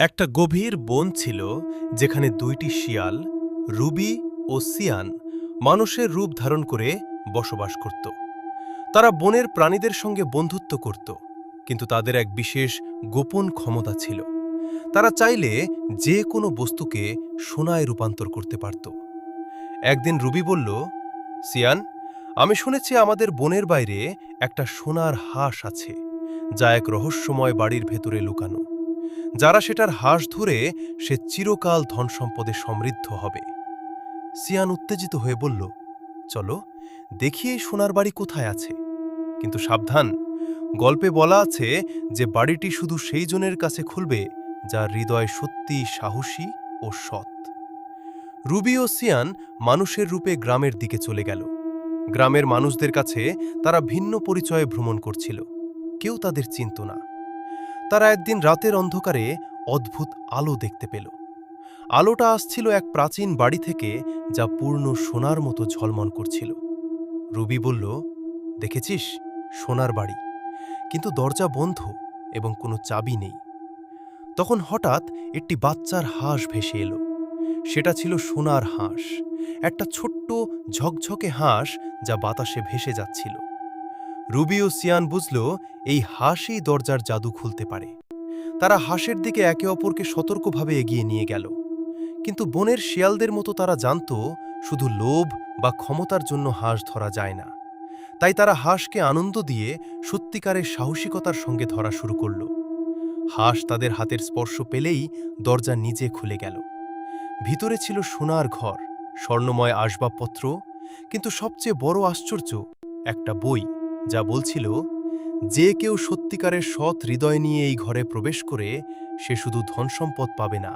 একটা গভীর বন ছিল যেখানে দুইটি শিয়াল রুবি ও সিয়ান মানুষের রূপ ধারণ করে বসবাস করত। তারা বনের প্রাণীদের সঙ্গে বন্ধুত্ব করত, কিন্তু তাদের এক বিশেষ গোপন ক্ষমতা ছিল। তারা চাইলে যে কোনো বস্তুকে সোনায় রূপান্তর করতে পারত। একদিন রুবি বলল, সিয়ান, আমি শুনেছি আমাদের বনের বাইরে একটা সোনার হাঁস আছে, যা এক রহস্যময় বাড়ির ভেতরে লুকানো। যারা সেটার হাঁস ধরে সে চিরকাল ধনসম্পদে সমৃদ্ধ হবে। সিয়ান উত্তেজিত হয়ে বলল, চলো দেখি এই সোনার বাড়ি কোথায় আছে। কিন্তু সাবধান, গল্পে বলা আছে যে বাড়িটি শুধু সেই জনের কাছে খুলবে যার হৃদয় সত্যি সাহসী ও সৎ। রুবি ও সিয়ান মানুষের রূপে গ্রামের দিকে চলে গেল। গ্রামের মানুষদের কাছে তারা ভিন্ন পরিচয়ে ভ্রমণ করছিল, কেউ তাদের চিনত না। তারা একদিন রাতের অন্ধকারে অদ্ভুত আলো দেখতে পেল। আলোটা আসছিল এক প্রাচীন বাড়ি থেকে, যা পূর্ণ সোনার মতো ঝলমল করছিল। রুবি বলল, দেখেছিস, সোনার বাড়ি, কিন্তু দরজা বন্ধ এবং কোনো চাবি নেই। তখন হঠাৎ একটি বাচ্চার হাঁস ভেসে এলো। সেটা ছিল সোনার হাঁস, একটা ছোট্ট ঝকঝকে হাঁস যা বাতাসে ভেসে যাচ্ছিল। রুবি ও সিয়ান বুঝল এই হাঁসই দরজার জাদু খুলতে পারে। তারা হাঁসের দিকে একে অপরকে সতর্কভাবে এগিয়ে নিয়ে গেল। কিন্তু বনের শিয়ালদের মতো তারা জানত, শুধু লোভ বা ক্ষমতার জন্য হাঁস ধরা যায় না। তাই তারা হাঁসকে আনন্দ দিয়ে সত্যিকারের সাহসিকতার সঙ্গে ধরা শুরু করল। হাঁস তাদের হাতের স্পর্শ পেলেই দরজা নিজে খুলে গেল। ভিতরে ছিল সোনার ঘর, স্বর্ণময় আসবাবপত্র, কিন্তু সবচেয়ে বড় আশ্চর্য, একটা বই, যা বলছিল, যে কেউ সত্যিকারের সৎ হৃদয় নিয়ে এই ঘরে প্রবেশ করে সে শুধু ধনসম্পদ পাবে না,